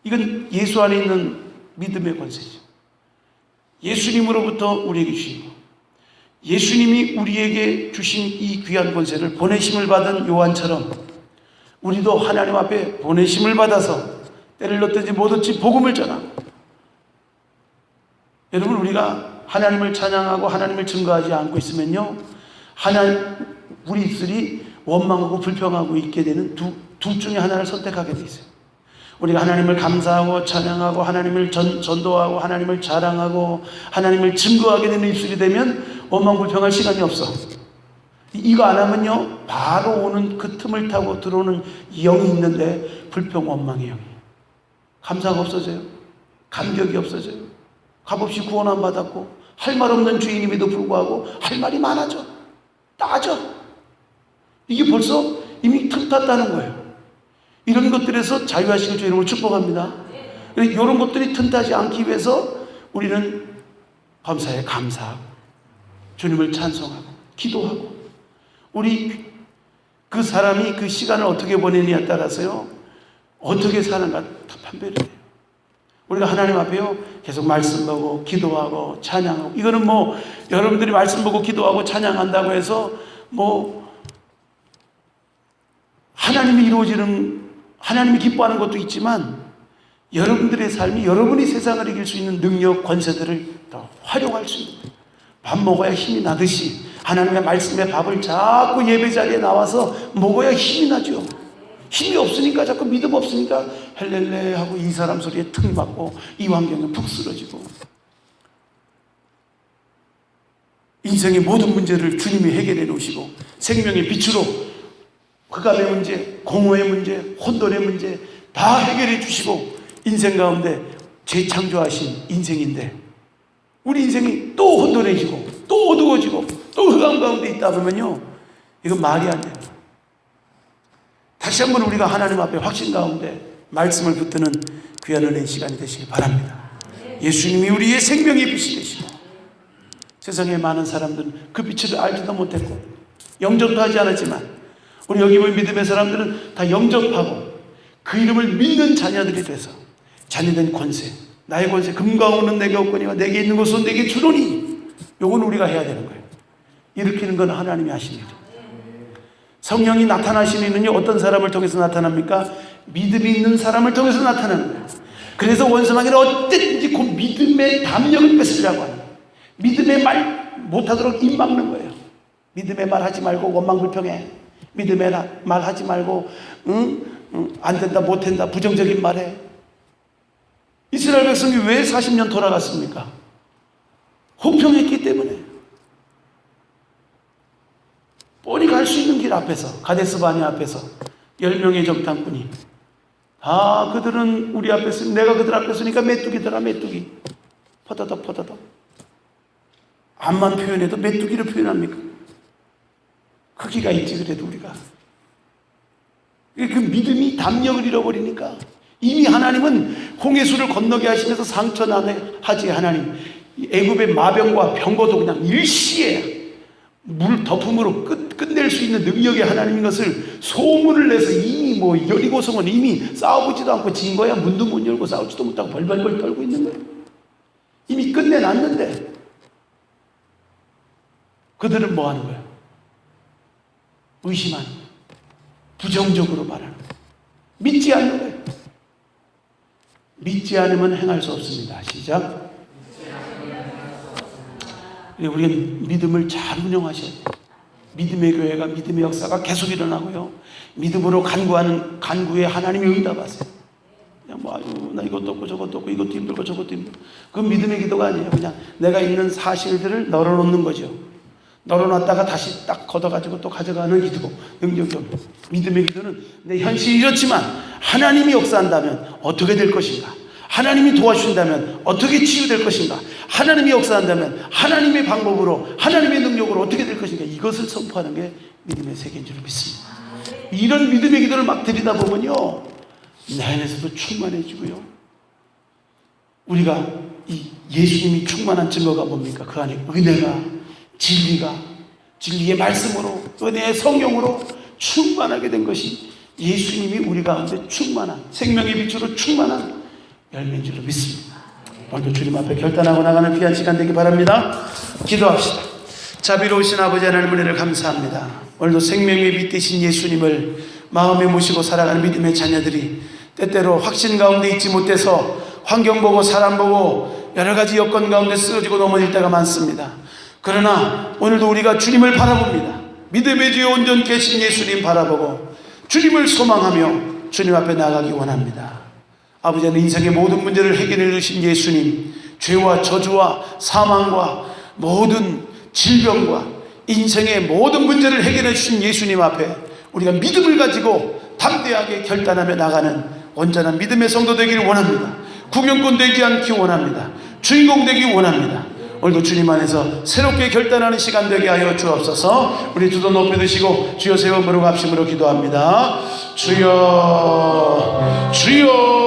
이건 예수 안에 있는 믿음의 권세죠. 예수님으로부터 우리에게 주신 것, 예수님이 우리에게 주신 이 귀한 권세를 보내심을 받은 요한처럼 우리도 하나님 앞에 보내심을 받아서 때를 얻든지 못 얻지 복음을 전하고, 여러분, 우리가 하나님을 찬양하고 하나님을 증거하지 않고 있으면요, 우리 입술이 원망하고 불평하고 있게 되는 둘 중에 하나를 선택하게 돼 있어요. 우리가 하나님을 감사하고 찬양하고 하나님을 전도하고 하나님을 자랑하고 하나님을 증거하게 되는 입술이 되면 원망 불평할 시간이 없어. 이거 안 하면요, 바로 오는 그 틈을 타고 들어오는 영이 있는데 불평 원망의 영이, 감사가 없어져요. 감격이 없어져요. 값없이 구원 안 받았고 할 말 없는 주인임에도 불구하고 할 말이 많아져, 따져. 이게 벌써 이미 틈 탔다는 거예요. 이런 것들에서 자유하시길 주의 이름으로 축복합니다. 이런 것들이 틈타지 않기 위해서 우리는 범사에 감사하고 주님을 찬송하고 기도하고, 우리 그 사람이 그 시간을 어떻게 보내느냐에 따라서요, 어떻게 사는가 다 판별이 돼요. 우리가 하나님 앞에요 계속 말씀 보고 기도하고 찬양하고, 이거는 뭐 여러분들이 말씀 보고 기도하고 찬양한다고 해서 뭐 하나님이 이루어지는, 하나님이 기뻐하는 것도 있지만 여러분들의 삶이, 여러분이 세상을 이길 수 있는 능력, 권세들을 더 활용할 수 있는, 밥 먹어야 힘이 나듯이 하나님의 말씀의 밥을 자꾸 예배 자리에 나와서 먹어야 힘이 나죠. 힘이 없으니까, 자꾸 믿음 없으니까 헬렐레 하고 이 사람 소리에 틈 맞고 이 환경에 푹 쓰러지고, 인생의 모든 문제를 주님이 해결해 놓으시고 생명의 빛으로 흑암의 문제, 공허의 문제, 혼돈의 문제 다 해결해 주시고 인생 가운데 재창조하신 인생인데, 우리 인생이 또 혼돈해지고 또 어두워지고 또 흑암 가운데 있다 보면요, 이건 말이 안 돼요. 다시 한번 우리가 하나님 앞에 확신 가운데 말씀을 붙드는 귀한 은혜의 시간이 되시기 바랍니다. 예수님이 우리의 생명의 빛이 되시고, 세상에 많은 사람들은 그 빛을 알지도 못했고 영접도 하지 않았지만, 우리 여기 보는 믿음의 사람들은 다 영접하고 그 이름을 믿는 자녀들이 돼서 자녀된 권세, 나의 권세, 금과 은은 내게 없거니와 내게 있는 것은 내게 주노니, 요건 우리가 해야 되는 거예요. 일으키는 건 하나님이 하시는 거죠. 성령이 나타나시는 일은요, 어떤 사람을 통해서 나타납니까? 믿음이 있는 사람을 통해서 나타나는 거예요. 그래서 원수마귀는 어쨌든지 그 믿음의 담력을 뺏으려고 하는 거예요. 믿음의 말 못하도록 입 막는 거예요. 믿음의 말 하지 말고 원망불평해. 믿음의 말 하지 말고 안 된다 못 된다 부정적인 말해. 이스라엘 백성이 왜 40년 돌아갔습니까? 혹평했기 때문에. 뻔히 갈 수 있는 길 앞에서, 가데스 바네 앞에서 10명의 정탐꾼이 다 그들은 우리 앞에 있으니 내가 그들 앞에 있으니까 메뚜기더라 메뚜기. 퍼더덕 퍼더덕. 앞만 표현해도 메뚜기를 표현합니까? 크기가 있지 그래도 우리가. 그 믿음이 담력을 잃어버리니까 이미 하나님은 홍해수를 건너게 하시면서 상처나게 하지. 하나님 애굽의 마병과 병거도 그냥 일시에 물 덮음으로 끝낼 수 있는 능력의 하나님인 것을 소문을 내서 이미 여리고성은 이미 싸워보지도 않고 진 거야. 문도 못 열고 싸우지도 못하고 벌벌벌 떨고 있는 거예요. 이미 끝내놨는데 그들은 뭐 하는 거예요? 의심하는 거예요. 부정적으로 말하는 거예요. 믿지 않는 거예요. 믿지 않으면 행할 수 없습니다. 시작. 우리가 믿음을 잘 운영하셔야 돼요. 믿음의 교회가, 믿음의 역사가 계속 일어나고요. 믿음으로 간구하는 간구에 하나님이 응답하세요. 그냥 나 이것도 없고 저것도 없고 이것도 힘들고 저것도 힘들고. 그건 믿음의 기도가 아니에요. 그냥 내가 있는 사실들을 널어놓는 거죠. 널어놨다가 다시 딱 걷어가지고 또 가져가는 기도. 능력이 없는 믿음의 기도는 내 현실이 이렇지만 하나님이 역사한다면 어떻게 될 것인가? 하나님이 도와주신다면 어떻게 치유될 것인가? 하나님이 역사한다면 하나님의 방법으로 하나님의 능력으로 어떻게 될 것인가? 이것을 선포하는 게 믿음의 세계인 줄 믿습니다. 이런 믿음의 기도를 막 드리다 보면요 내 안에서도 충만해지고요. 우리가 이 예수님이 충만한 증거가 뭡니까? 그 안에 은혜가, 진리가, 진리의 말씀으로, 은혜의 성령으로 충만하게 된 것이 예수님이 우리 가운데 충만한, 생명의 빛으로 충만한 열매인 줄로 믿습니다. 오늘도 주님 앞에 결단하고 나가는 귀한 시간 되기 바랍니다. 기도합시다. 자비로우신 아버지 하나님 은혜를 감사합니다. 오늘도 생명의 빛 되신 예수님을 마음에 모시고 살아가는 믿음의 자녀들이 때때로 확신 가운데 있지 못해서 환경 보고 사람 보고 여러 가지 여건 가운데 쓰러지고 넘어질 때가 많습니다. 그러나 오늘도 우리가 주님을 바라봅니다. 믿음의 주에 온전 계신 예수님 바라보고 주님을 소망하며 주님 앞에 나가기 원합니다. 아버지는 인생의 모든 문제를 해결해 주신 예수님, 죄와 저주와 사망과 모든 질병과 인생의 모든 문제를 해결해 주신 예수님 앞에 우리가 믿음을 가지고 담대하게 결단하며 나가는 온전한 믿음의 성도 되기를 원합니다. 구경꾼 되지 않기 원합니다. 주인공 되기 원합니다. 오늘도 주님 안에서 새롭게 결단하는 시간 되게 하여 주옵소서. 우리 두 손 높여 드시고 주여 세워 무릎 합심으로 기도합니다. 주여 주여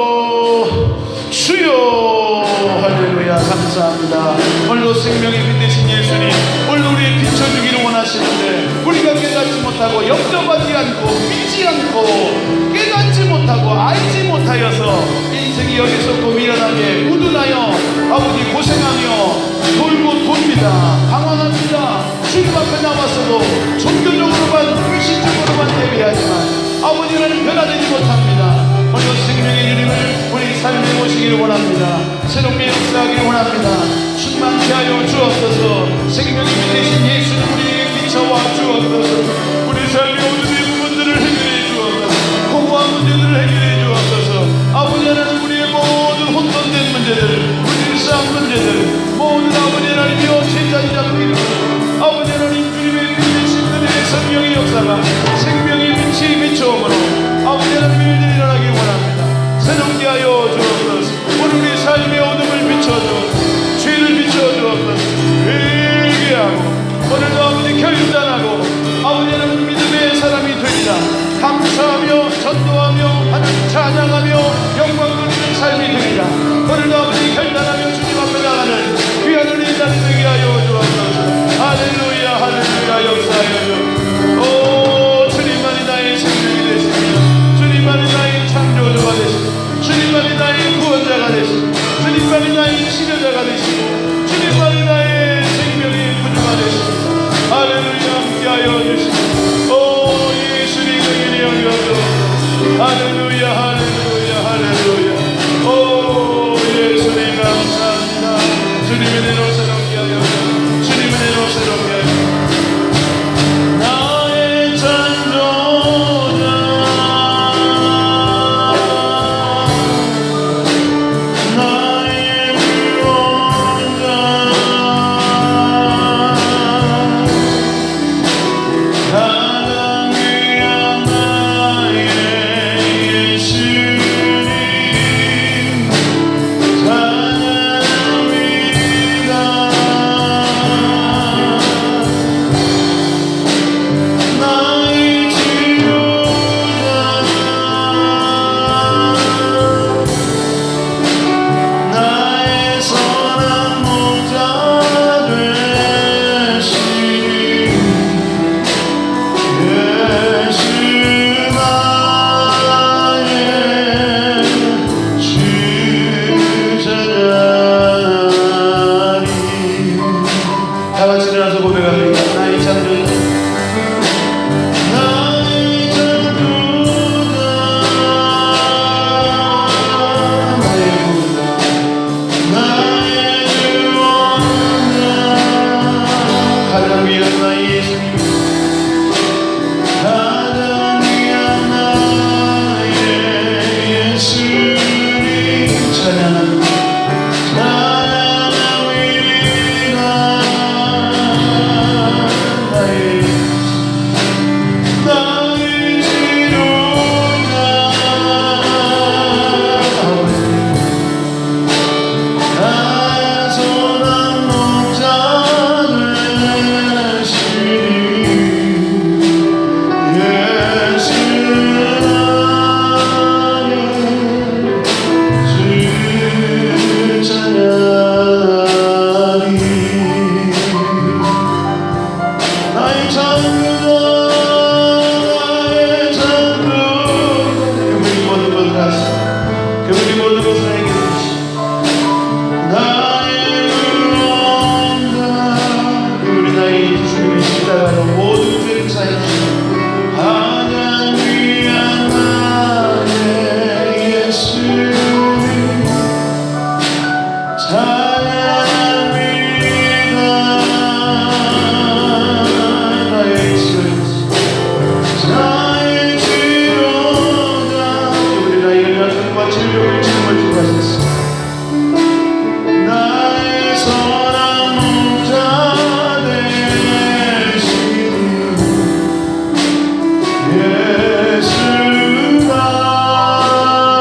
주여. 할렐루야. 감사합니다. 오늘도 생명의 빛 되신 예수님, 오늘도 우리를 비춰주기를 원하시는데 우리가 깨닫지 못하고 영접하지 않고 믿지 않고 깨닫지 못하고 알지 못하여서 인생이 여기서 또 미련하게 우둔하여 아버지 고생하며 돌고 돕니다. 방황합니다. 주님 앞에 나와서도 종교적으로만 의식적으로만 예배하지만 아버지는 변화되지 못합니다. 오늘 생명의 주님을 우리 삶에 모시기를 원합니다. 새롭게 역사하기를 원합니다. 충만케 하여 주옵소서. 생명의 빛 되신 예수님 우리에게 비춰와 주옵소서. 우리 삶의 모든 부분들을 해결해 주옵소서. 공허한 문제들을 해결해 주옵소서. 아버지 하나님 우리의 모든 혼돈된 문제들, 불일사한 문제들 모든 아버지 하나님이여 제자리 잡고 이루고 아버지 하나님 주님의 빛 되신 은혜의 성령의 역사가 생명의 빛이 비춰오므로 아버지 하나님 일들이 일어나기 원합니다. 새롭게 하여 주옵소서. 오늘 우리 삶의 어둠을 비춰주옵소서. 죄를 비춰주옵소서. 회개하고 오늘도 아버지 결단하고 아버지 하나님 믿음의 사람이 되리라. 감사하며 전도하며 하나님 찬양하며 영광 돌리는 삶이 되리라. 오늘도 아버지 결단하며 주님 앞에 나가는 귀한 은혜의 날 되게 하여 주옵소서. 할렐루야 할렐루야. 역사하여 주옵소서. 주님만이 나의 생명이 되시며 주님만이 나의 창조주가 되시고 주님만이 나의 구원자가 되시고 주님만이 나의 치료자가 되시고 주님만이 나의 생명의 구주가 되시고 할렐루야 함께하여 주시고 오 예수님 의인이 여겨서 할렐루야 할렐루야 할렐루야. 오 예수님 감사합니다. 주님의 은혜로 새롭게 하여 주님의 은혜로 새롭게 하여 질병과 질병의 주님을 주고 하셨습니다. 나의 선한 목자 되시는 예수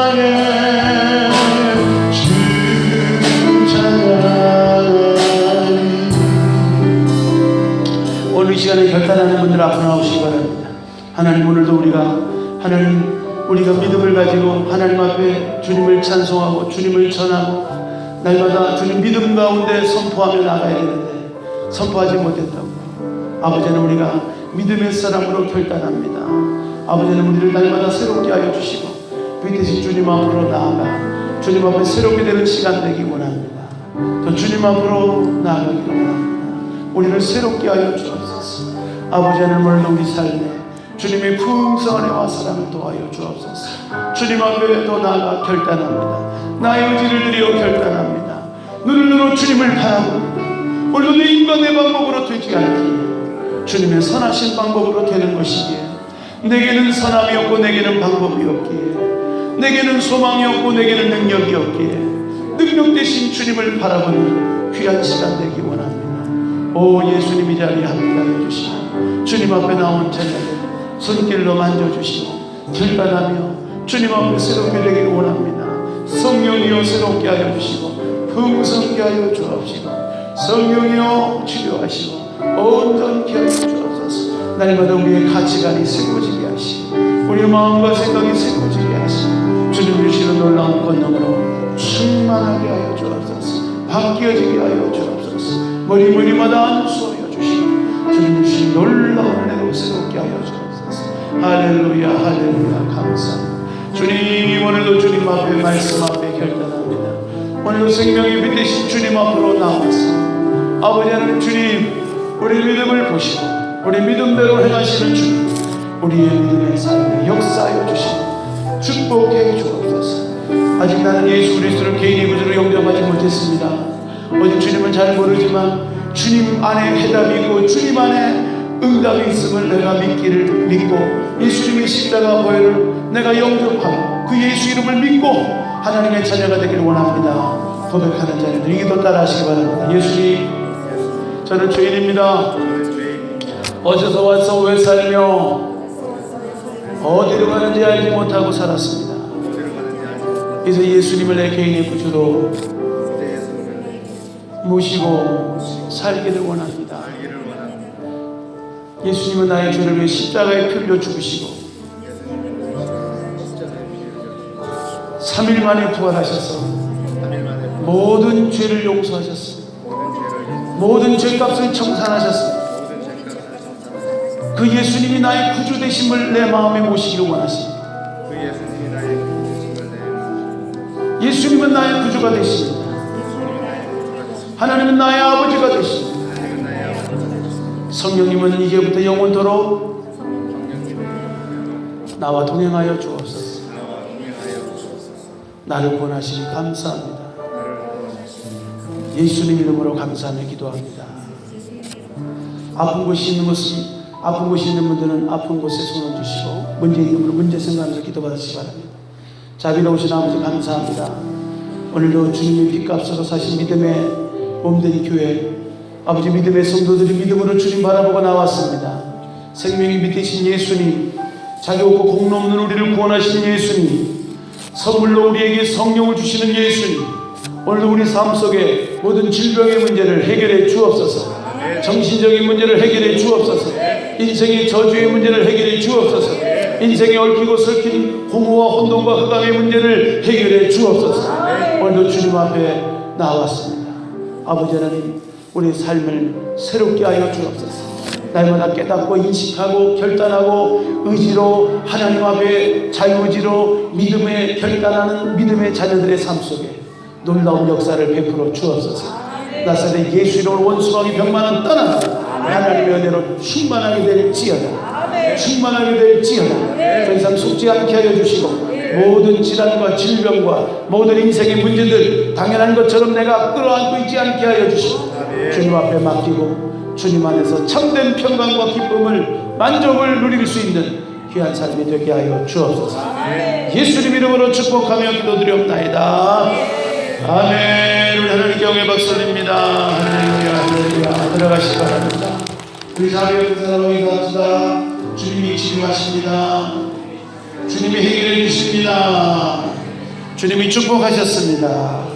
나의 주 찬양하리. 오늘 이 시간에 결단하는 분들 앞으로 나오시기 바랍니다. 하나님, 오늘도 우리가 믿음을 가지고 하나님 앞에 주님을 찬송하고 주님을 전하고 날마다 주님 믿음 가운데 선포하며 나가야 되는데 선포하지 못했다고. 아버지는 우리가 믿음의 사람으로 결단합니다. 아버지는 우리를 날마다 새롭게 하여 주시고 빛되신 주님 앞으로 나아가 주님 앞에 새롭게 되는 시간 되기 원합니다. 또 주님 앞으로 나아가기를 원합니다. 우리를 새롭게 하여 주옵소서. 아버지는 오늘도 우리 삶에 주님의 풍성한 애와 사랑을 도하여 주옵소서. 주님 앞에 또 나아가 결단합니다. 나의 의지를 드려 결단합니다. 눈을 들어 주님을 바라봅니다. 오늘도 내 인간의 방법으로 되지 않기에 주님의 선하신 방법으로 되는 것이기에 내게는 선함이 없고 내게는 방법이 없기에 내게는 소망이 없고 내게는 능력이 없기에 능력 대신 주님을 바라보는 귀한 시간 되기 원합니다. 오 예수님, 이 자리에 함께하여 주시고 주님 앞에 나온 자녀들 손길로 만져주시고 결단하며 주님 앞에 새롭게 되기를 원합니다. 성령이여 새롭게 하여 주시고 풍성케 하여 주옵시고 성령이여 치료하시고 온전케 하여 주옵소서. 날마다 우리의 가치관이 새로워지게 하시고 우리의 마음과 생각이 새로워지게 하시고 주님 주시는 놀라운 권능으로 충만하게 하여 주옵소서. 바뀌어지게 하여 주옵소서. 머리마다 안수하여 주시고 주님 주신 놀라운 은혜로 새롭게 하여 주옵소서. 할렐루야 할렐루야. 감사합니다. 주님, 오늘도 주님 앞에 말씀 앞에 결단합니다. 오늘도 생명의 빛 되신 주님 앞으로 나와서 아버지 하나님, 주님 우리 믿음을 보시고 우리 믿음대로 행하시는 주님, 우리의 믿음의 삶에 역사하여 주시고 축복해 주옵소서. 아직 나는 예수 그리스도를 개인의 구주로 영접하지 못했습니다. 오직 주님은 잘 모르지만 주님 안에 해답이 있고 주님 안에 응답이 있음을 내가 믿고 예수님의 십자가 보혈을 내가 영접하고 그 예수 이름을 믿고 하나님의 자녀가 되기를 원합니다. 고백하는 자녀들 이기도 따라하시기 바랍니다. 예수님, 저는 죄인입니다. 어디서 와서 왜 살며 어디로 가는지 알지 못하고 살았습니다. 그래서 예수님을 내 개인의 구주로 모시고 살기를 원합니다. 예수님은 나의 죄를 위해 십자가에 풀려 죽으시고 3일 만에 부활하셔서 모든 죄를 용서하셨습니다. 모든 죄값을 청산하셨습니다. 그 예수님이 나의 구주 되심을 내 마음에 모시기를 원하십니다. 예수님은 나의 구주가 되십니다. 하나님은 나의 아버지가 되십니다. 성령님은 이제부터 영원토록 나와 동행하여 주옵소서. 나를 권하시니 감사합니다. 예수님 이름으로 감사하며 기도합니다. 아픈 곳이 있는 분들은 아픈 곳에 손을 주시고 문제 이름으로 문제 생각하면서 기도받으시기 바랍니다. 자비로우신 아버지 감사합니다. 오늘도 주님의 핏값으로 사신 믿음의 몸된 교회, 아버지 믿음의 성도들이 믿음으로 주님 바라보고 나왔습니다. 생명이 밑이신 예수님, 자기 없고 공로 없는 우리를 구원하시는 예수님, 선물로 우리에게 성령을 주시는 예수님, 오늘도 우리 삶 속에 모든 질병의 문제를 해결해 주옵소서. 정신적인 문제를 해결해 주옵소서. 인생의 저주의 문제를 해결해 주옵소서. 인생에 얽히고 설킨 공허와 혼돈과 흑암의 문제를 해결해 주옵소서. 오늘도 주님 앞에 나왔습니다. 아버지 하나님, 우리의 삶을 새롭게 하여 주옵소서. 날마다 깨닫고 인식하고 결단하고 의지로 하나님 앞에 자유의지로 믿음에 결단하는 믿음의 자녀들의 삶 속에 놀라운 역사를 베풀어 주옵소서. 나사렛 예수 이름으로 원수방이 병만은 떠나라. 하나님의 은혜로 충만하게 될지어다. 충만하게 될지어다. 더 이상 속지 않게 하여 주시고 모든 질환과 질병과 모든 인생의 문제들 당연한 것처럼 내가 끌어안고 있지 않게 하여 주시고 주님 앞에 맡기고 주님 안에서 참된 평강과 기쁨을 만족을 누릴 수 있는 귀한 삶이 되게 하여 주옵소서. 예수님 이름으로 축복하며 기도드리옵나이다. 아멘. 우리 하나님께 영광의 박수 올립니다. 할렐루야, 할렐루야. 들어가시기 바랍니다. 우리 자리에 사랑하고 인사합시다. 주님이 치료하십니다. 주님이 해결해 주십니다. 주님이 축복하셨습니다.